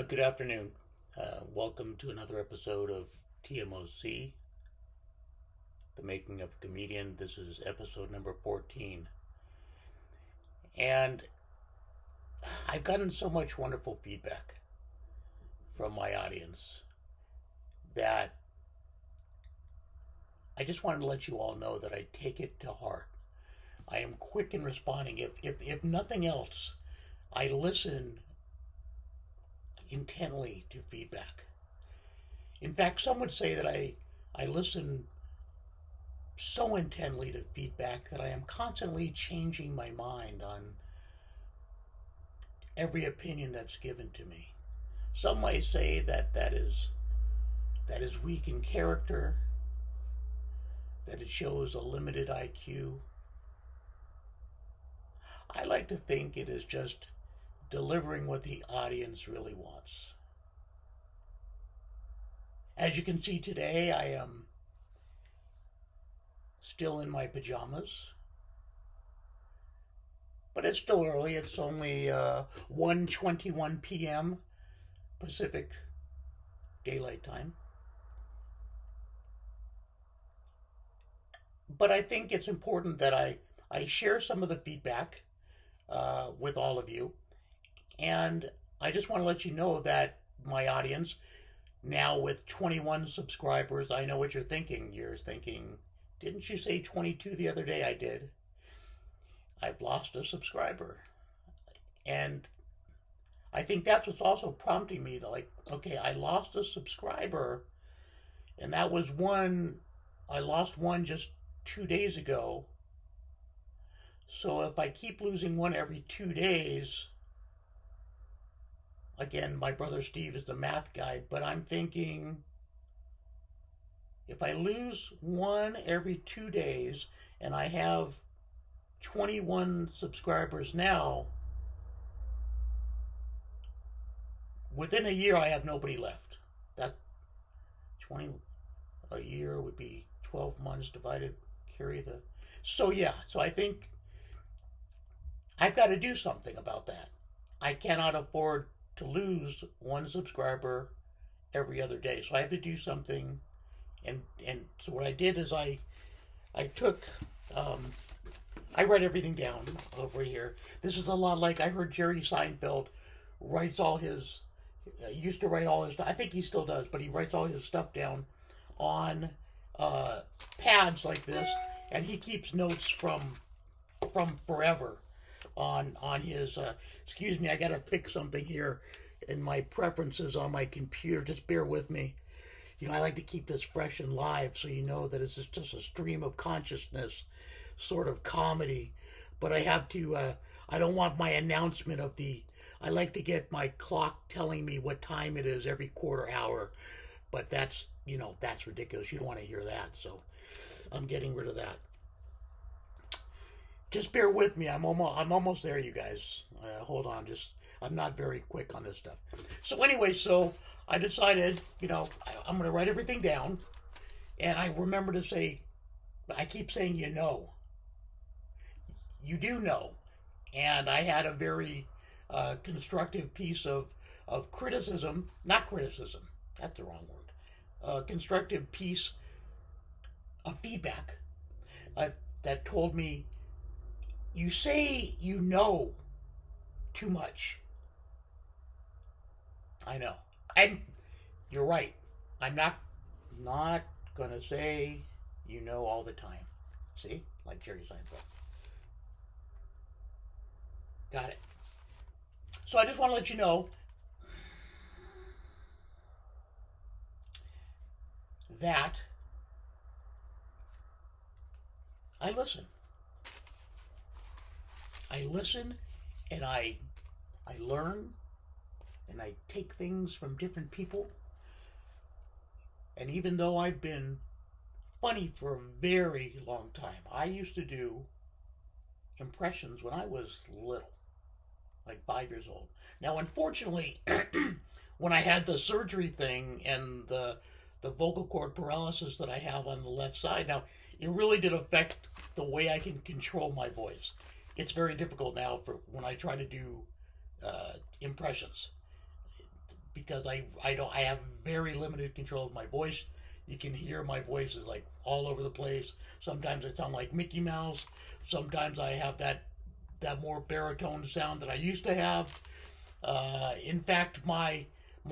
Good afternoon. Welcome to another episode of TMOC, The Making of a Comedian. This is episode number 14. And I've gotten so much wonderful feedback from my audience that I just wanted to let you all know that I take it to heart. I am quick in responding. If nothing else, I listen intently to feedback. In fact, some would say that I listen so intently to feedback that I am constantly changing my mind on every opinion that's given to me. Some might say that is weak in character, that it shows a limited IQ. I like to think it is just delivering what the audience really wants. As you can see today, I am still in my pajamas, but it's still early. It's only 1:21 p.m. Pacific Daylight Time. But I think it's important that I share some of the feedback with all of you. And I just want to let you know that my audience, now with 21 subscribers, I know what you're thinking. You're thinking, didn't you say 22 the other day? I did. I've lost a subscriber. And I think that's what's also prompting me to okay, I lost a subscriber. And that was one, I lost one just 2 days ago. So if I keep losing one every 2 days, again, my brother Steve is the math guy, but I'm thinking if I lose one every 2 days and I have 21 subscribers now, within a year I have nobody left. That 20 a year would be 12 months divided, carry the. So I think I've got to do something about that. I cannot afford to lose one subscriber every other day. So I have to do something. And so what I did is I took, I write everything down over here. This is a lot like I heard Jerry Seinfeld writes all his, used to write all his stuff. I think he still does, but he writes all his stuff down on pads like this. And he keeps notes from forever on his excuse me, I gotta fix something here in my preferences on my computer. Just bear with me. I like to keep this fresh and live, so you know that it's just a stream of consciousness sort of comedy. But I have to I don't want my announcement of I like to get my clock telling me what time it is every quarter hour, but that's that's ridiculous. You don't want to hear that, so I'm getting rid of that. Just bear with me. I'm almost there, you guys. Hold on. I'm not very quick on this stuff. So anyway, I decided, I'm going to write everything down, and I remember to say, I keep saying, you do know, and I had a very constructive piece of criticism, not criticism. That's the wrong word. Constructive piece of feedback that told me, you say you know too much. I know. You're right. I'm not gonna say you know all the time. See? Like Jerry Seinfeld. Got it. So I just want to let you know that I listen. I listen and I learn and I take things from different people. And even though I've been funny for a very long time, I used to do impressions when I was little, like 5 years old. Now, unfortunately, when I had the surgery thing and the vocal cord paralysis that I have on the left side, now it really did affect the way I can control my voice. It's very difficult now for when I try to do impressions. because I have very limited control of my voice. You can hear my voice is like all over the place. Sometimes I sound like Mickey Mouse. Sometimes I have that more baritone sound that I used to have. In fact, my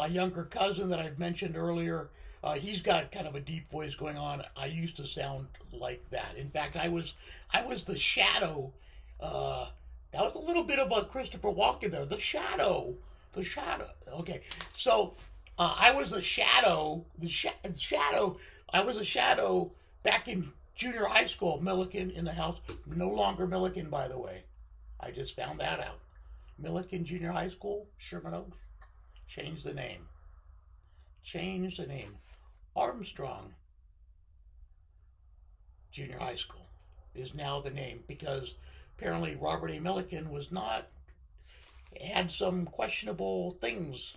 younger cousin that I've mentioned earlier, he's got kind of a deep voice going on. I used to sound like that. In fact, I was the shadow. That was a little bit of a Christopher Walken there. The shadow. Okay, so I was the shadow. Shadow. I was a shadow back in junior high school. Milliken in the house. No longer Milliken, by the way. I just found that out. Milliken Junior High School, Sherman Oaks. Change the name. Armstrong Junior High School is now the name, because apparently Robert A. Milliken had some questionable things,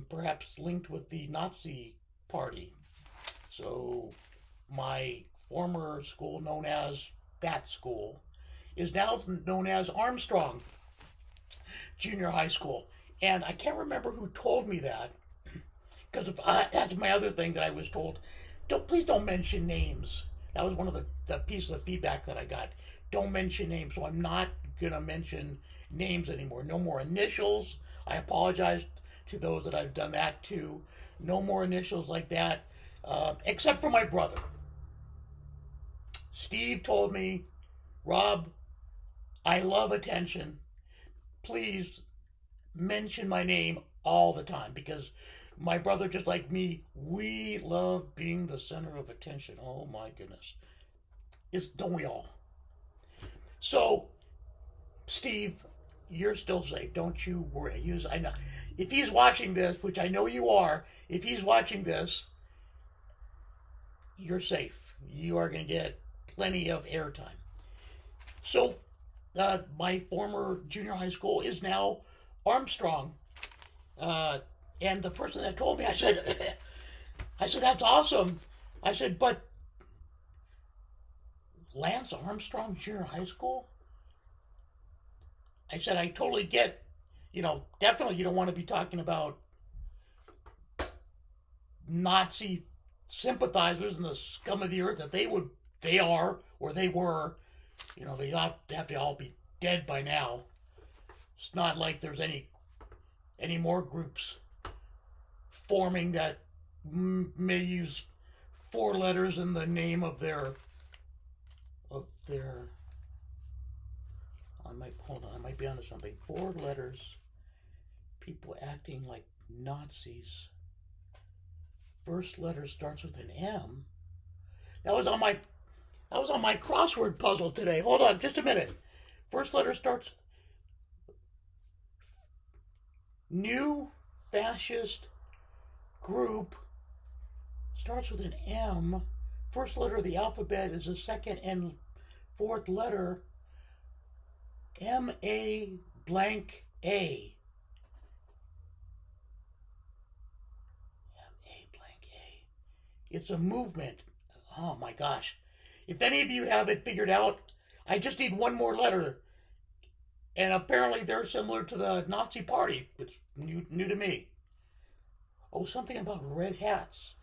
perhaps linked with the Nazi Party. So my former school, known as that school, is now known as Armstrong Junior High School. And I can't remember who told me that, because that's my other thing that I was told. Please don't mention names. That was one of the pieces of feedback that I got. Don't mention names. So I'm not going to mention names anymore. No more initials. I apologize to those that I've done that to. No more initials like that, except for my brother. Steve told me, Rob, I love attention. Please mention my name all the time, because my brother, just like me, we love being the center of attention. Oh my goodness. Don't we all? So, Steve, you're still safe. Don't you worry. I know if he's watching this, which I know you are, if he's watching this, you're safe. You are going to get plenty of airtime. So, my former junior high school is now Armstrong. And the person that told me, I said, that's awesome. I said, but Lance Armstrong Junior High School? I said, I totally get, definitely you don't want to be talking about Nazi sympathizers and the scum of the earth that they were, or they were. They have to all be dead by now. It's not like there's any more groups forming that may use 4 letters in the name of their I might be onto something. 4 letters, people acting like Nazis. First letter starts with an M. That was on my crossword puzzle today. Hold on just a minute. First letter starts. New fascist group starts with an M. First letter of the alphabet is the second and fourth letter. M-A blank A. M-A blank A. It's a movement. Oh my gosh. If any of you have it figured out, I just need one more letter. And apparently they're similar to the Nazi Party, which is new to me. Oh, something about red hats.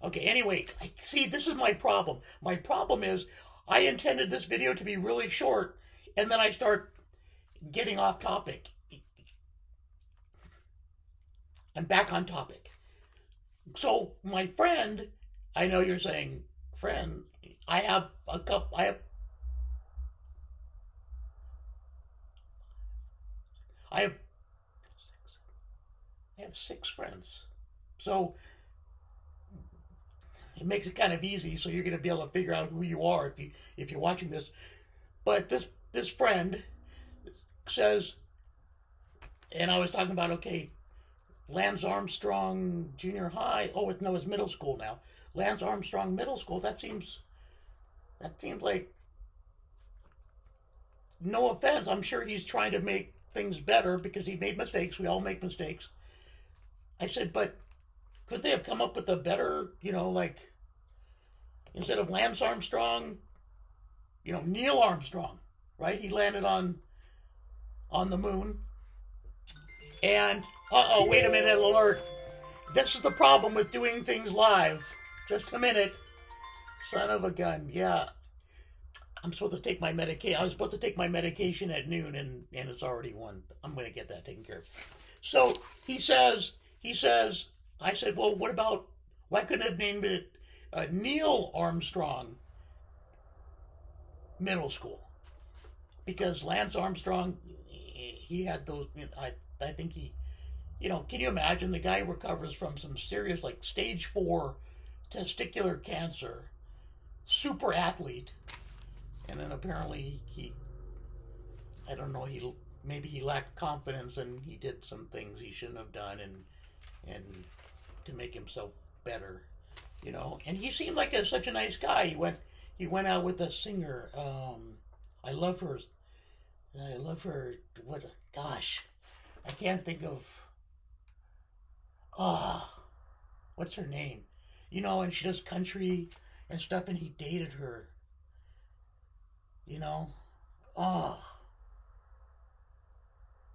Okay, anyway, see, this is my problem. My problem is I intended this video to be really short, and then I start getting off topic. I'm back on topic. So, my friend, I know you're saying, friend, I have 6 friends. So it makes it kind of easy, so you're going to be able to figure out who you are if you're watching this. But this friend says, and I was talking about, okay, Lance Armstrong Junior High. Oh, no, it's middle school now. Lance Armstrong Middle School. That seems like, no offense, I'm sure he's trying to make things better because he made mistakes. We all make mistakes. I said, but could they have come up with a better, like, instead of Lance Armstrong, Neil Armstrong, right? He landed on the moon. And Uh-oh, wait a minute, alert. This is the problem with doing things live. Just a minute. Son of a gun. Yeah. I'm supposed to take my medication. I was supposed to take my medication at noon, and it's already 1. I'm going to get that taken care of. So he says, I said, well, what about, why couldn't I have named it Neil Armstrong Middle School? Because Lance Armstrong, he had those, I think he, can you imagine the guy recovers from some serious, like stage 4 testicular cancer, super athlete, and then apparently I don't know, maybe he lacked confidence and he did some things he shouldn't have done, and to make himself better, and he seemed like such a nice guy. He went out with a singer. I love her. What? Gosh, I can't think of. What's her name? And she does country and stuff, and he dated her.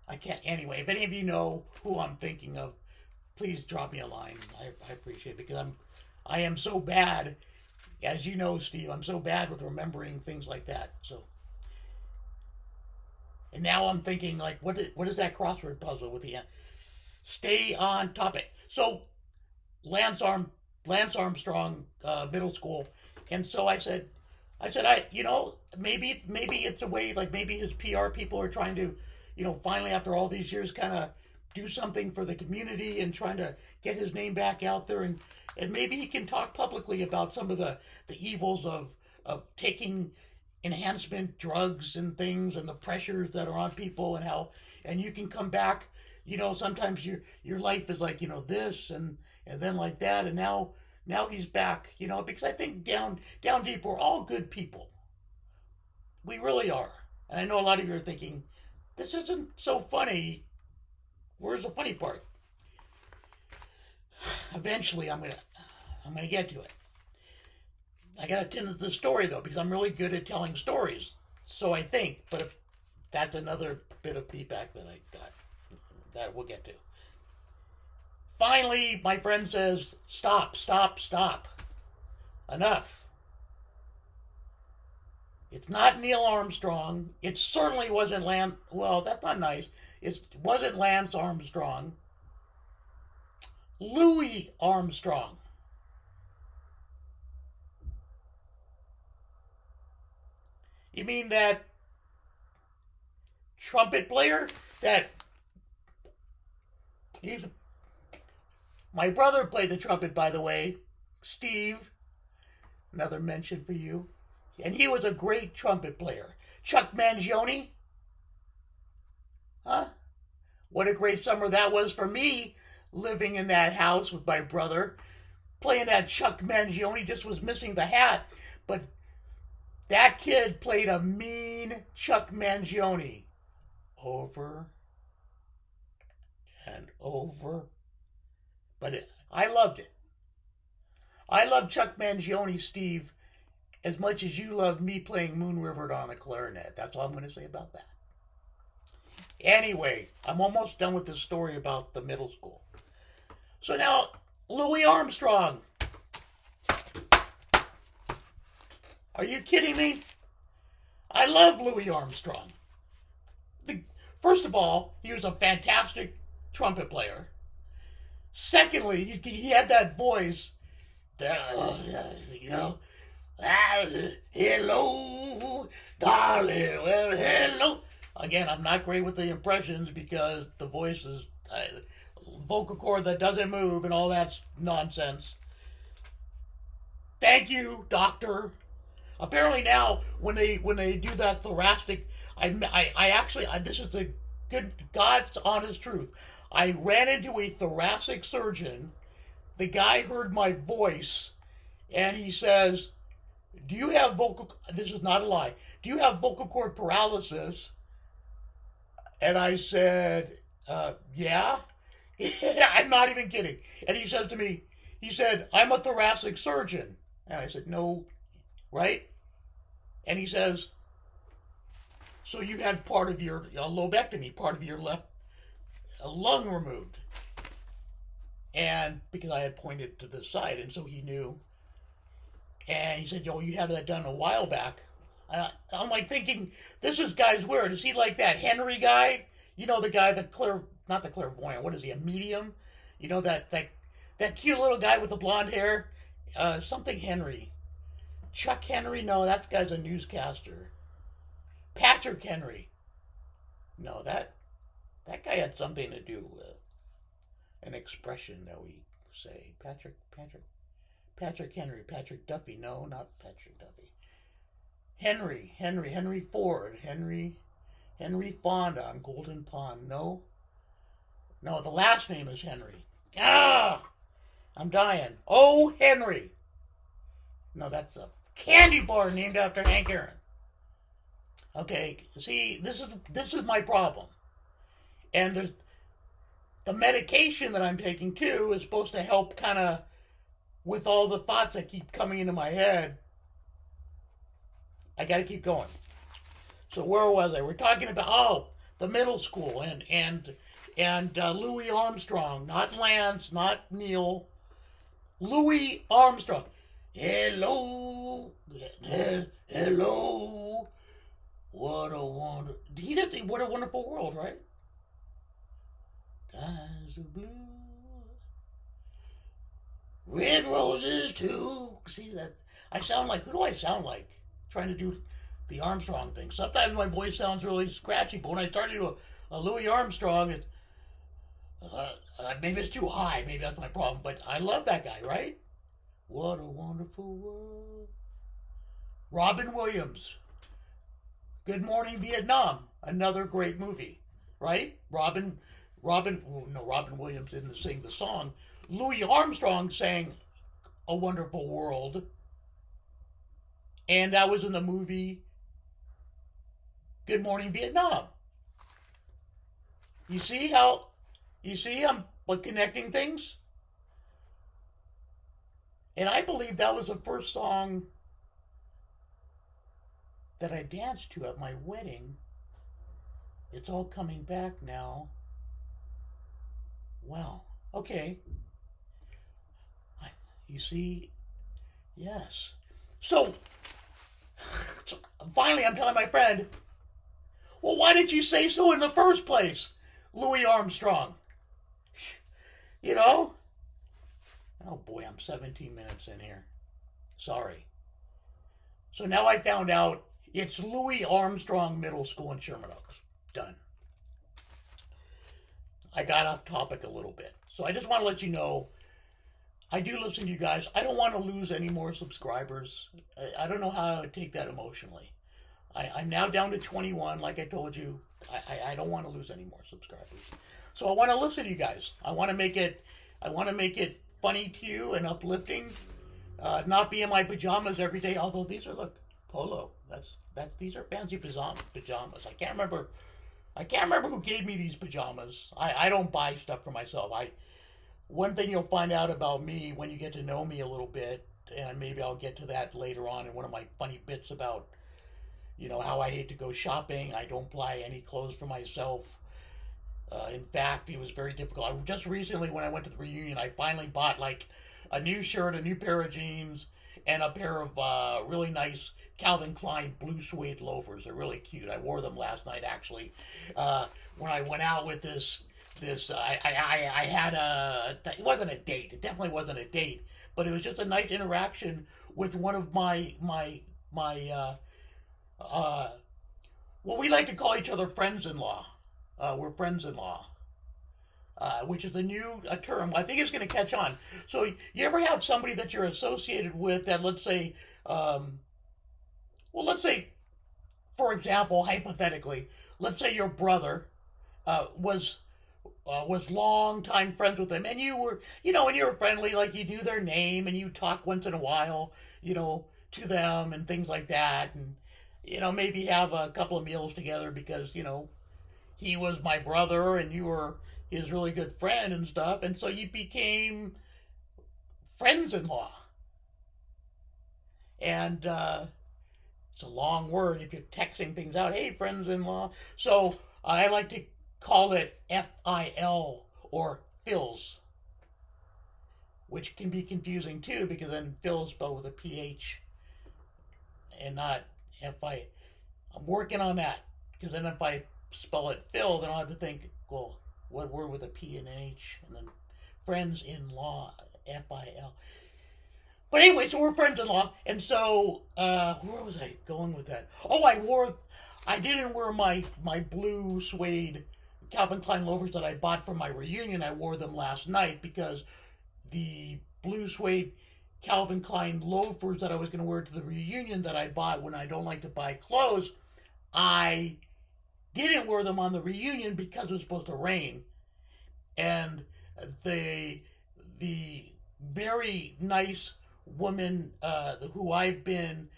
I can't. Anyway, if any of you know who I'm thinking of, please drop me a line. I appreciate it, because I am so bad, as you know, Steve. I'm so bad with remembering things like that. So, and now I'm thinking, like, what is that crossword puzzle with the stay on topic? So, Lance Armstrong Middle School, and so I said, maybe it's a way, like maybe his PR people are trying to, finally after all these years, kind of do something for the community and trying to get his name back out there, and maybe he can talk publicly about some of the evils of taking enhancement drugs and things, and the pressures that are on people, and you can come back, sometimes your life is like, this and then like that, and now he's back, because I think down deep we're all good people. We really are. And I know a lot of you are thinking, this isn't so funny. Where's the funny part? Eventually I'm gonna get to it. I gotta tend to the story though, because I'm really good at telling stories. So I think, but that's another bit of feedback that I got that we'll get to. Finally, my friend says, stop. Enough. It's not Neil Armstrong. It certainly wasn't well, that's not nice. It wasn't Lance Armstrong. Louis Armstrong. You mean that trumpet player? My brother played the trumpet, by the way. Steve. Another mention for you. And he was a great trumpet player. Chuck Mangione. Huh? What a great summer that was for me, living in that house with my brother. Playing that Chuck Mangione, just was missing the hat. But that kid played a mean Chuck Mangione. Over and over. But I loved it. I love Chuck Mangione, Steve, as much as you love me playing Moon River on a clarinet. That's all I'm going to say about that. Anyway, I'm almost done with this story about the middle school. So now, Louis Armstrong. Are you kidding me? I love Louis Armstrong. First of all, he was a fantastic trumpet player. Secondly, he had that voice that, hello, darling, well, hello. Again, I'm not great with the impressions because the voice is vocal cord that doesn't move and all that nonsense. Thank you, doctor. Apparently now, when they do that thoracic, I actually, this is the good God's honest truth. I ran into a thoracic surgeon. The guy heard my voice, and he says, "Do you have vocal?" This is not a lie. "Do you have vocal cord paralysis?" And I said, "Yeah." I'm not even kidding. And he says to me, he said, "I'm a thoracic surgeon." And I said, "No, right?" And he says, "So you had part of your lobectomy, part of your left a lung removed. And because I had pointed to the side, and so he knew. And he said, "Yo, you had that done a while back." And I'm like thinking, this is guy's weird. Is he like that Henry guy? You know, the guy, not the clairvoyant. What is he? A medium? You know that cute little guy with the blonde hair. Something Henry. Chuck Henry? No, that guy's a newscaster. Patrick Henry. No, that guy had something to do with an expression that we say. Patrick Henry. Patrick Duffy. No, not Patrick Duffy. Henry Ford. Henry Fonda on Golden Pond. No, the last name is Henry. Ah, I'm dying. Oh, Henry. No, that's a candy bar named after Hank Aaron. Okay, see, this is my problem. And the medication that I'm taking too is supposed to help kind of with all the thoughts that keep coming into my head. I got to keep going. So where was I? We're talking about the middle school and Louis Armstrong, not Lance, not Neil. Louis Armstrong. Hello. What a wonderful world, right? Skies of blue. Red roses too. See that? I sound like, who do I sound like? Trying to do the Armstrong thing. Sometimes my voice sounds really scratchy, but when I start to do a Louis Armstrong, maybe it's too high. Maybe that's my problem. But I love that guy, right? What a wonderful world. Robin Williams. Good Morning Vietnam. Another great movie, right? Robin Williams didn't sing the song. Louis Armstrong sang A Wonderful World. And that was in the movie Good Morning Vietnam. You see I'm connecting things? And I believe that was the first song that I danced to at my wedding. It's all coming back now. Wow. Okay. You see? Yes. So finally I'm telling my friend, well, why did you say so in the first place, Louis Armstrong? You know? Oh boy, I'm 17 minutes in here. Sorry. So now I found out it's Louis Armstrong Middle School in Sherman Oaks. Done. I got off topic a little bit. So I just want to let you know, I do listen to you guys. I don't want to lose any more subscribers. I don't know how I would take that emotionally. I'm now down to 21, like I told you. I don't want to lose any more subscribers. So I want to listen to you guys. I want to make it funny to you and uplifting. Not be in my pajamas every day. Although these are, look, polo. These are fancy pajamas. I can't remember who gave me these pajamas. I don't buy stuff for myself. One thing you'll find out about me when you get to know me a little bit, and maybe I'll get to that later on in one of my funny bits about, how I hate to go shopping. I don't buy any clothes for myself. In fact, it was very difficult. Just recently, when I went to the reunion, I finally bought like a new shirt, a new pair of jeans, and a pair of really nice Calvin Klein blue suede loafers. They're really cute. I wore them last night, actually, when I went out with this. I had it wasn't a date. It definitely wasn't a date, but it was just a nice interaction with one of my what we like to call each other friends-in-law. We're friends-in-law, which is a new term. I think it's going to catch on. So you ever have somebody that you're associated with that, let's say, for example, hypothetically, let's say your brother was long time friends with them, and you were, and you were friendly, like you knew their name, and you talk once in a while, to them and things like that, and maybe have a couple of meals together because he was my brother and you were his really good friend and stuff, and so you became friends-in-law. And it's a long word if you're texting things out. Hey, friends-in-law. So I like to call it FIL or Phils, which can be confusing too because then Phil is spelled with a PH and not FI. I'm working on that because then if I spell it Phil, then I'll have to think, well, what word with a P and an H? And then friends in law, FIL. But anyway, so we're friends in law, and so where was I going with that? Oh, I didn't wear my blue suede Calvin Klein loafers that I bought for my reunion. I wore them last night because the blue suede Calvin Klein loafers that I was going to wear to the reunion that I bought when I don't like to buy clothes, I didn't wear them on the reunion because it was supposed to rain. And the very nice woman who I've been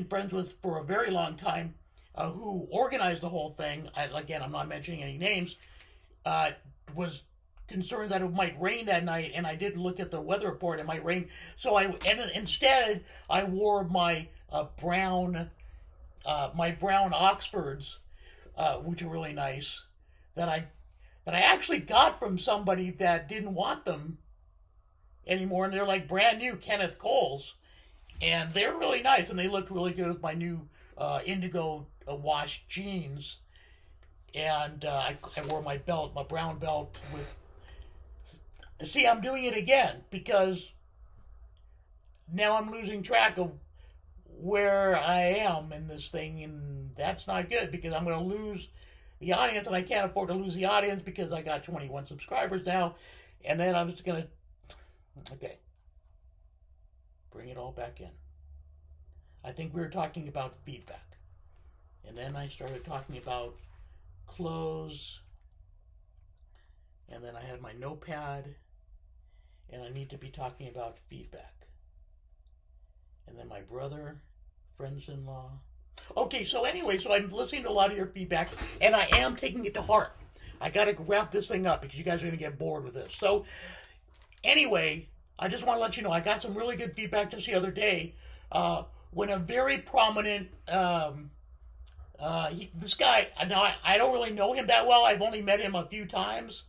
friends with for a very long time, who organized the whole thing. Again, I'm not mentioning any names. Was concerned that it might rain that night, and I did look at the weather report. It might rain, so instead I wore my brown Oxfords, which are really nice. That I actually got from somebody that didn't want them anymore, and they're like brand new Kenneth Coles, and they're really nice, and they looked really good with my new indigo washed jeans, and I wore my belt, my brown belt with. See, I'm doing it again because now I'm losing track of where I am in this thing, and that's not good because I'm going to lose the audience, and I can't afford to lose the audience because I got 21 subscribers now, and then I'm just going to. Okay. Bring it all back in. I think we were talking about feedback. And then I started talking about clothes. And then I had my notepad. And I need to be talking about feedback. And then my brother, friends-in-law. Okay, so anyway, so I'm listening to a lot of your feedback. And I am taking it to heart. I got to wrap this thing up because you guys are going to get bored with this. So anyway, I just want to let you know I got some really good feedback just the other day when a very prominent this guy. Now I don't really know him that well. I've only met him a few times,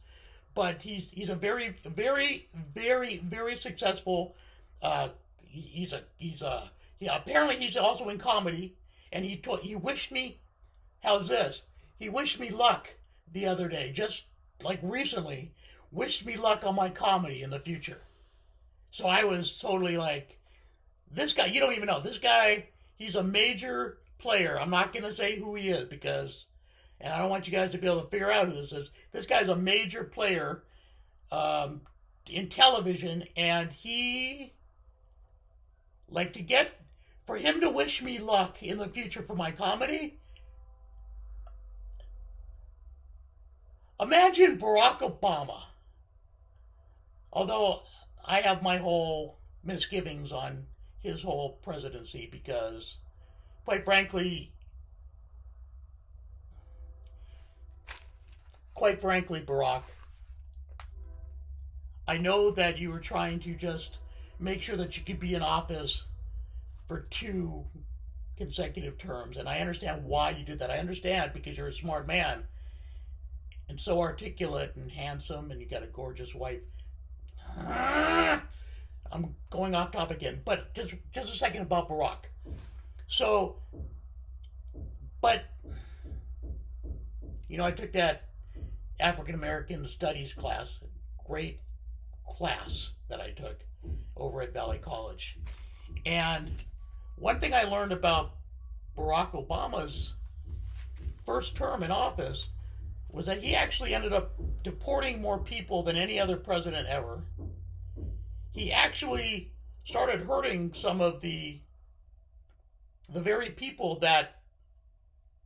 but he's a very successful. Apparently he's also in comedy, and he wished me. How's this? He wished me luck the other day, just like recently. Wished me luck on my comedy in the future. So I was totally like, this guy, you don't even know. This guy, he's a major player. I'm not going to say who he is because, and I don't want you guys to be able to figure out who this is. This guy's a major player in television, and for him to wish me luck in the future for my comedy, imagine Barack Obama. Although I have my whole misgivings on his whole presidency because, quite frankly, Barack, I know that you were trying to just make sure that you could be in office for 2 consecutive terms, and I understand why you did that. I understand because you're a smart man and so articulate and handsome, and you got a gorgeous wife. I'm going off topic again, but just a second about Barack. So, but I took that African American Studies class, great class that I took over at Valley College, and one thing I learned about Barack Obama's first term in office was that he actually ended up deporting more people than any other president ever. He actually started hurting some of the very people that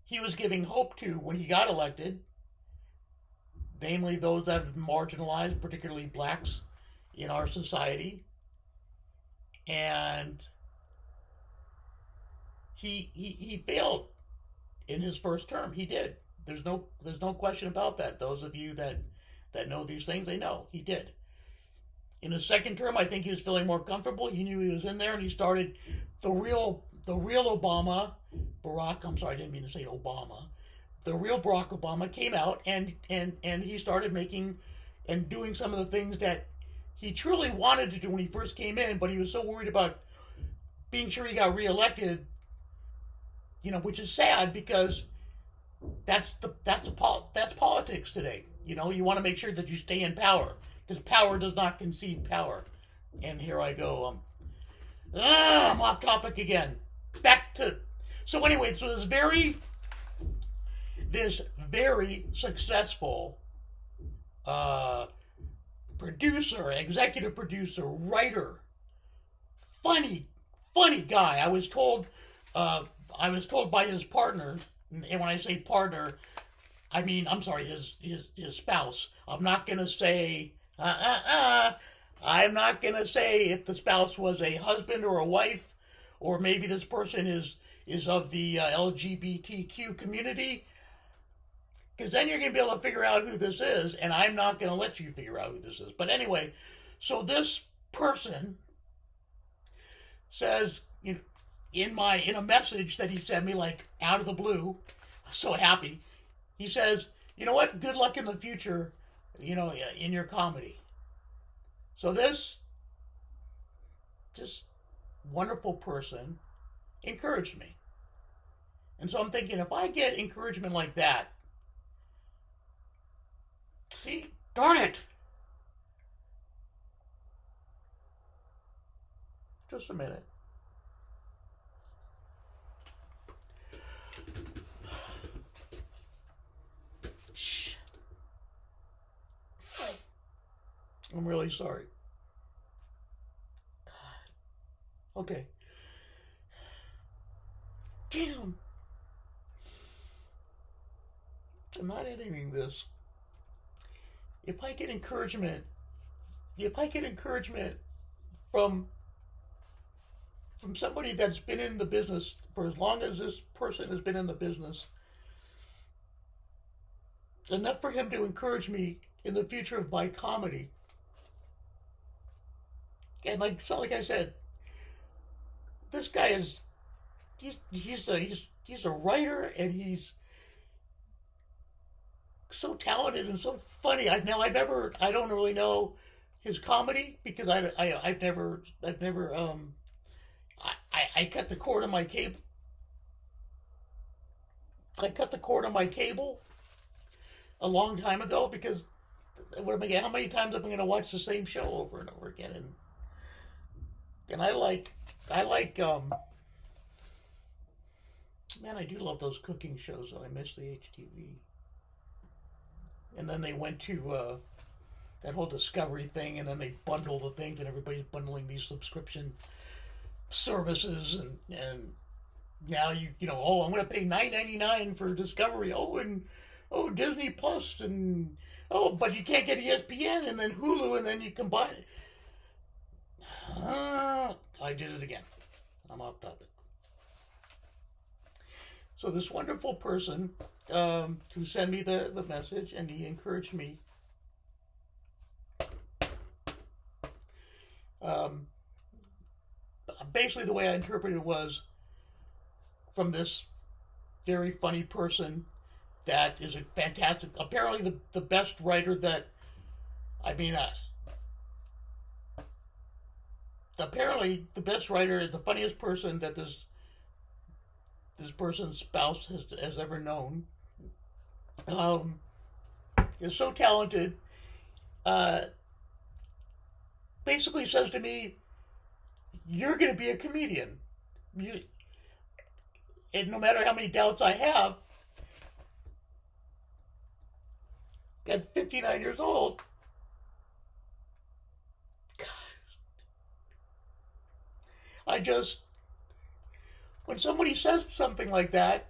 he was giving hope to when he got elected, namely those that have been marginalized, particularly blacks in our society. And he failed in his first term. He did. There's no question about that. Those of you that know these things, they know he did. In his second term, I think he was feeling more comfortable. He knew he was in there, and he started the real Obama, Barack. I'm sorry, I didn't mean to say Obama. the real Barack Obama came out, and he started making and doing some of the things that he truly wanted to do when he first came in, but he was so worried about being sure he got reelected, which is sad because that's politics today. You want to make sure that you stay in power because power does not concede power. And here I go. I'm off topic again. Back to so anyway. So this very successful producer, executive producer, writer, funny guy. I was told by his partner, and when I say partner, I mean, I'm sorry, his spouse. I'm not gonna say I'm not gonna say if the spouse was a husband or a wife, or maybe this person is of the LGBTQ community. Because then you're going to be able to figure out who this is, and I'm not going to let you figure out who this is. But anyway, so this person says, in a message that he sent me, like out of the blue, so happy. He says, "You know what? Good luck in the future, in your comedy." So this wonderful person encouraged me, and so I'm thinking, if I get encouragement like that. See, darn it. Just a minute. Shh. I'm really sorry. Okay. Damn. I'm not editing this. If I get encouragement from somebody that's been in the business for as long as this person has been in the business, enough for him to encourage me in the future of my comedy. And like I said, this guy he's a writer, and he's so talented and so funny. I don't really know his comedy because I've never I cut the cord on my cable. I cut the cord on my cable a long time ago because how many times am I going to watch the same show over and over again? And I like man, I do love those cooking shows. So I miss the HTV. And then they went to that whole Discovery thing, and then they bundle the things, and everybody's bundling these subscription services, and now I'm going to pay $9.99 for Discovery. And Disney Plus, and but you can't get ESPN, and then Hulu, and then you combine it. I did it again. I'm off topic. So this wonderful person to send me the message, and he encouraged me. Basically, the way I interpreted it was from this very funny person that is a fantastic, apparently the best writer apparently the best writer, the funniest person that this person's spouse has ever known. Is so talented. Basically says to me, "You're going to be a comedian." And no matter how many doubts I have, at 59 years old, when somebody says something like that,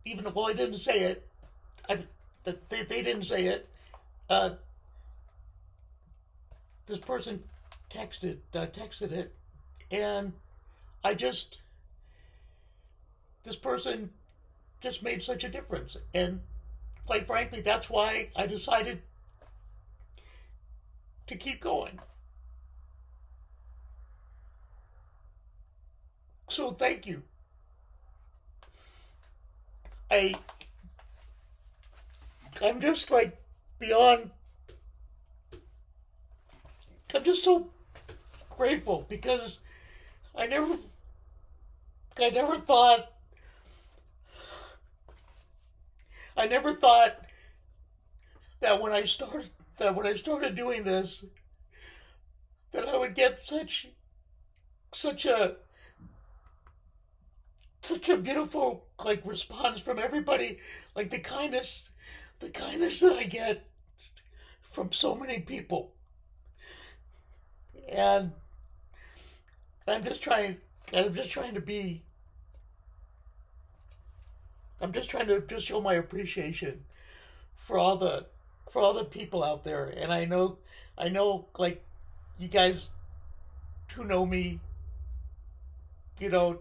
even though I didn't say it, they didn't say it, this person texted it, and this person just made such a difference, and quite frankly, that's why I decided to keep going. So thank you. I'm just like beyond. I'm just so grateful because I never, I never thought, I never thought that when I started doing this, that I would get such a such a beautiful like response from everybody, like the kindness that I get from so many people, and I'm just trying, I'm just trying to be, I'm just trying to just show my appreciation for all the people out there, and I know like you guys who know me,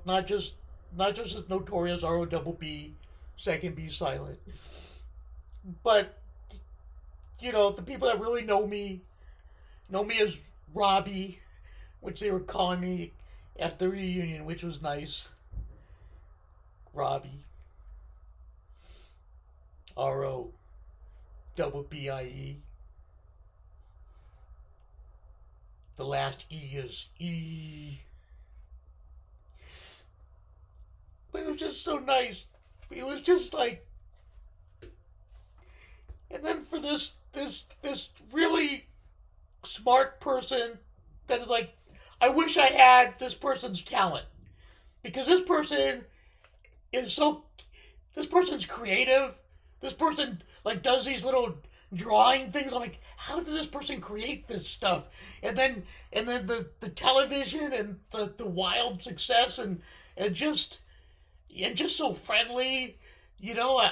not just as notorious R O double B, second B silent, but the people that really know me as Robbie, which they were calling me at the reunion, which was nice. Robbie, R O double B I E. The last E is E. But it was just so nice. It was just like, and then for this really smart person that is like, I wish I had this person's talent because is so, this person's creative. This person like does these little drawing things. I'm like, how does this person create this stuff? And then the television and the wild success and just so friendly, you know.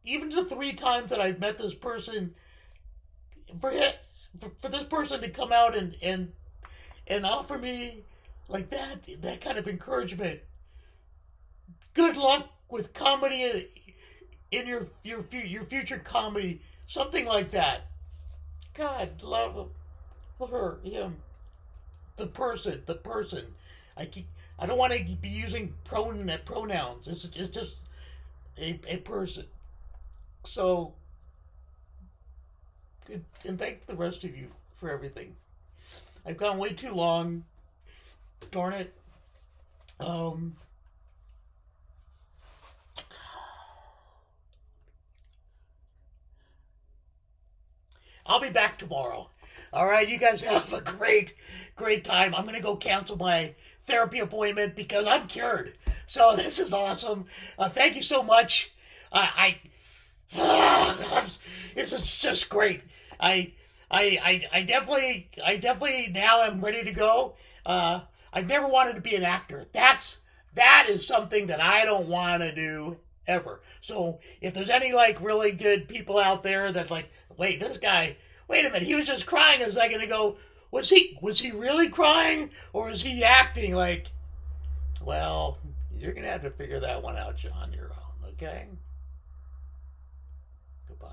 Even the 3 times that I've met this person, for this person to come out and offer me like that kind of encouragement. Good luck with comedy in your future comedy, something like that. God love her, him, the person. I don't want to be using pronouns. It's just a person. So, and thank the rest of you for everything. I've gone way too long. Darn it. I'll be back tomorrow. All right, you guys have a great time. I'm gonna go cancel my therapy appointment because I'm cured. So this is awesome. Thank you so much. This is just great. I definitely now am ready to go. I've never wanted to be an actor. That is something that I don't want to do ever. So if there's any like really good people out there that like, wait, this guy, wait a minute, he was just crying a second ago. Was he really crying or is he acting like? Well, you're gonna have to figure that one out, John, your own. Okay. Goodbye.